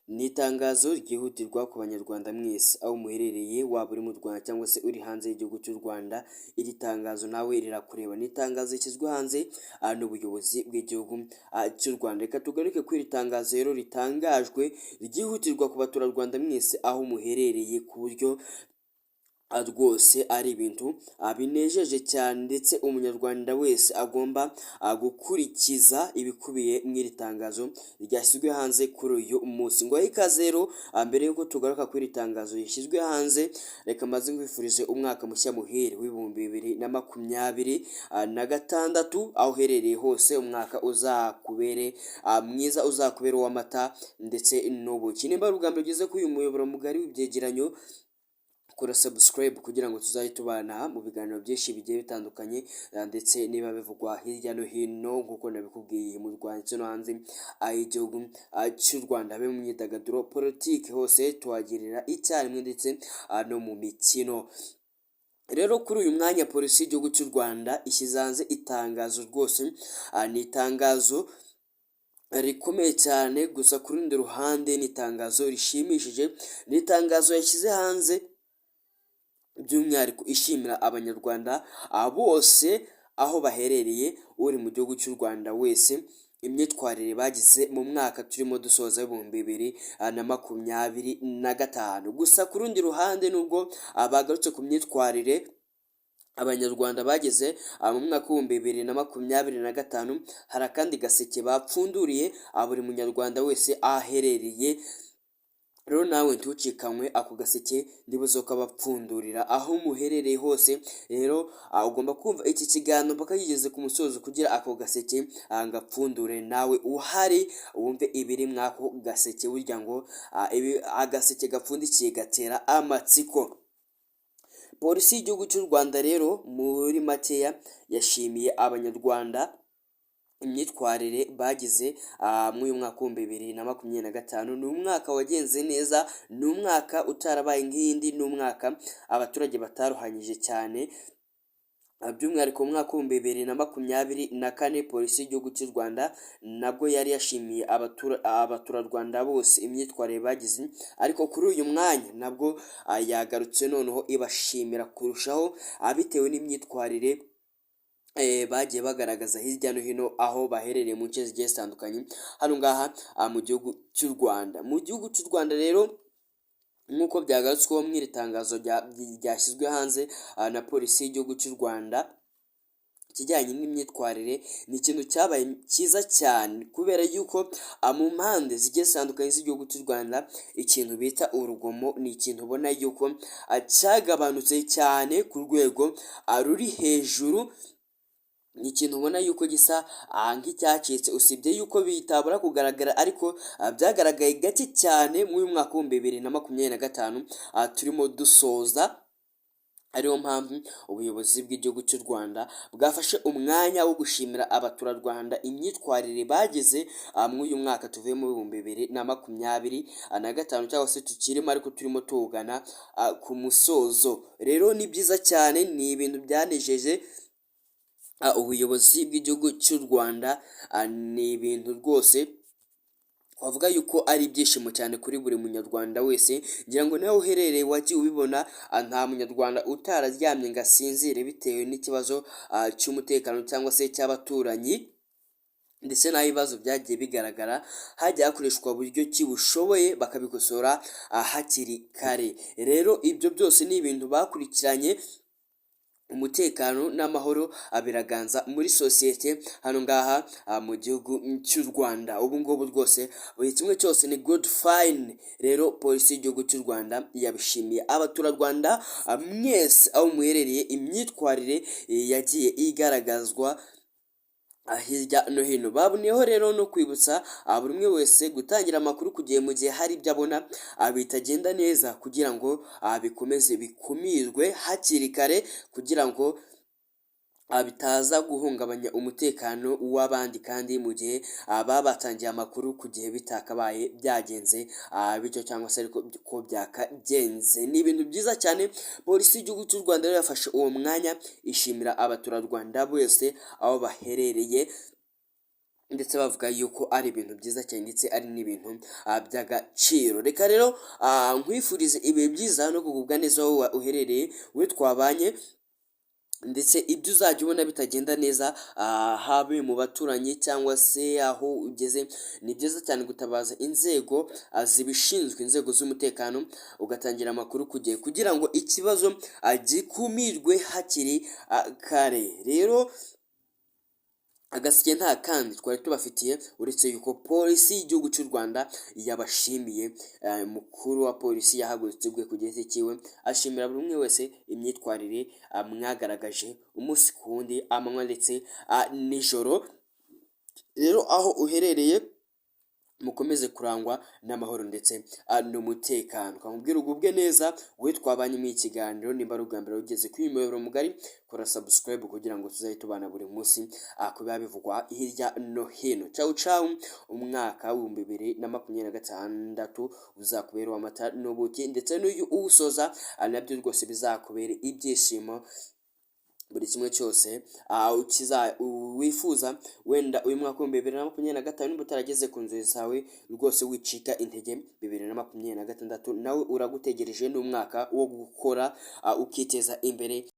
Ni itangazo ryihutirwa ku banyarwanda mwese aho muherereye, waba uri mu Rwanda cyangwa se uri hanze y'igihugu cy'u Rwanda. Iri tangazo nawe rirakureba. Ni itangazo rishyizwe hanze n'ubuyobozi bw'igihugu cy'u Rwanda. Reka tugaruke kuri iri tangazo rero ritangajwe ryihutirwa ku baturarwanda mwese aho muherereye, ku buryo rwose ari ibintu binejeje cyane, ndetse umunyarwanda wese agomba gukurikiza ibikubiye mu iri tangazo ryashyizwe hanze kuri uyu munsi. Ngo ikaze rero, mbere y'uko tugaruka kuri iri tangazo rishyizwe hanze, reka maze nkwifurize umwaka mushya muhire w'ibihumbi 2026, aho uherereye hose umwaka uzakubere mwiza, uzakubera uw'amata ndetse n'ubuki. Nimba ari ubwa mbere ugeze kuri uyu muyoboro mugari w'ibyegeranyo, kora subscribe kugira ngo tuzajye tubana mu biganiro byinshi bigiye bitandukanye, ndetse niba bivugwa hirya no hino nk'uko nabikubwiye mu Rwanda ndetse no hanze y'igihugu cy'u Rwanda, habe mu myidagaduro, politiki, hose tuhagirira icyarimwe, ndetse no mu mikino. Rero kuri uyu mwanya polisi y'igihugu cy'u Rwanda ishyize hanze itangazo, rwose ni itangazo rikomeye cyane, gusa ku rundi ruhande ni itangazo rishimishije. Ni itangazo yashyize hanze by'umwihariko ishimira abanyarwanda bose aho baherereye, uri mu gihugu cy'u Rwanda wese, imyitwarire bagize mu mwaka turimo dusoza w'2025. Gusa ku rundi ruhande, nubwo bagarutse ku myitwarire abanyarwanda bageze mu mwaka w'2025, hari akandi gaseke bapfunduriye buri munyarwanda wese aherereye. Rero nawe ntucikanywe ako gaseke ndibuze ko abapfundurira aho muherereye hose. Rero ugomba kumva iki kiganiro mpaka yigeze ku musozo kugira ako gaseke ngapfundure nawe uhari wumve ibiri mwako gaseke, burya ngo agaseke gapfundikiye gatera amatsiko. Polisi y'igihugu cy'u Rwanda rero muri makeya yashimiye abanyarwanda imyitwarire bagize muri uyu mwaka w'2025. Ni umwaka wagenze neza, ni umwaka utarabaye nk'iyindi, ni umwaka abaturage bataruhanyije cyane. By'umwihariko mu mwaka w'2024, polisi y'igihugu cy'u Rwanda nabwo yari yashimiye abaturarwanda bose imyitwarire bagize, ariko kuri uyu mwanya nabwo yagarutse noneho ibashimira kurushaho bitewe n'imyitwarire bagiye bagaragaza hirya no hino aho baherereye mu nce zigiye zitandukanye hano ngaha mu gihugu cy'u Rwanda. Mu gihugu cy'u Rwanda rero, nk'uko byagarutsweho mu iri tangazo ryashyizwe hanze na polisi y'igihugu cy'u Rwanda, ikijyanye n'imyitwarire ni ikintu cyabaye cyiza cyane, kubera yuko mu mpande zigiye zitandukanye z'igihugu cy'u Rwanda ikintu bita urugomo ni ikintu ubona yuko cyagabanutse cyane ku rwego ruri hejuru. Ni ikintu ubona yuko gisa nk'icyacitse, usibye yuko bitabura kugaragara, ariko byagaragaye gake cyane muri uyu mwaka w'2025 turimo dusoza. Ariyo mpamvu ubuyobozi bw'igihugu cy'u Rwanda bwafashe umwanya wo gushimira abaturarwanda imyitwarire bagize muri uyu mwaka tuvuye mu 2025, cyangwa se tukirimo ariko turimo tugana ku musozo. Rero ni byiza cyane, ni ibintu byanejeje ubuyobozi bw'igihugu cy'u Rwanda. Ni ibintu rwose wavuga yuko ari ibyishimo cyane kuri buri munyarwanda wese. Ngira ngo nawe uherereye wagiye ubibona, nta munyarwanda utararyamye ngo asinzire bitewe n'ikibazo cy'umutekano cyangwa se cy'abaturanyi, ndetse n'aho ibibazo byagiye bigaragara hajya hakoreshwa uburyo ki bushoboye bakabikosora hakiri kare. Rero ibyo byose ni ibintu bakurikiranye, umutekano n'amahoro biraganza muri sosiyete hano ngaha mu gihugu cy'u Rwanda. Ubu ngubu rwose buri kimwe cyose ni good fine. Rero polisi y'igihugu cy'u Rwanda yabishimiye abaturarwanda mwese aho muherereye imyitwarire yagiye igaragazwa hirya no hino. Baboneyeho rero no kwibutsa buri umwe wese gutangira amakuru ku gihe, mu gihe hari ibyo abona bitagenda neza, kugira ngo bikomeze bikumirwe hakiri kare, kugira ngo bitaza guhungabanya umutekano w'abandi, kandi mu gihe baba batangiye amakuru ku gihe bitakabaye byagenze bityo, cyangwa se ariko ko byakagenze. Ni ibintu byiza cyane. Polisi y'igihugu cy'u Rwanda rero yafashe uwo mwanya ishimira abaturarwanda bose aho baherereye, ndetse bavuga yuko ari ibintu byiza cyane ndetse ari n'ibintu by'agaciro. Reka rero nkwifurize ibihe byiza no kugubwa neza aho uherereye, we twabanye, ndetse ibyo uzajya ubona bitagenda neza habe mu baturanyi cyangwa se aho ugeze, ni byiza cyane gutabaza inzego zibishinzwe, inzego z'umutekano, ugatangira amakuru ku gihe kugira ngo ikibazo gikumirwe hakiri kare. Rero agaseke nta kandi twari tubafitiye uretse yuko polisi y'igihugu cy'u Rwanda yabashimiye. Mukuru wa polisi yahagurutse ubwe ku giti cyiwe ashimira buri umwe wese imyitwarire mwagaragaje umunsi ku wundi, amanywa ndetse nijoro. Rero aho uherereye mukomeze kurangwa n'amahoro ndetse n'umutekano. Kamubwira ugubwe neza, we twabanye mu ikiganiro. Nimba ari ubwa mbere ugeze kuri uyu muyoboro mugari, kora subscribe kugira ngo tuzajye tubana buri munsi kuba bivugwa hirya no hino. Ciao ciao, umwaka w'ibihumbi 2026 uzakubera uw'amata n'ubuki, ndetse n'uyu uwusoza nabyo rwose bizakubera ibyishimo. Buri kimwe cyose wifuza, wenda uyu mwaka w'ibihumbi 2025 nimba utarageze ku nzozi zawe rwose wicika intege, 2026 nawe uragutegereje. N'umwaka wo gukora ukiteza imbere.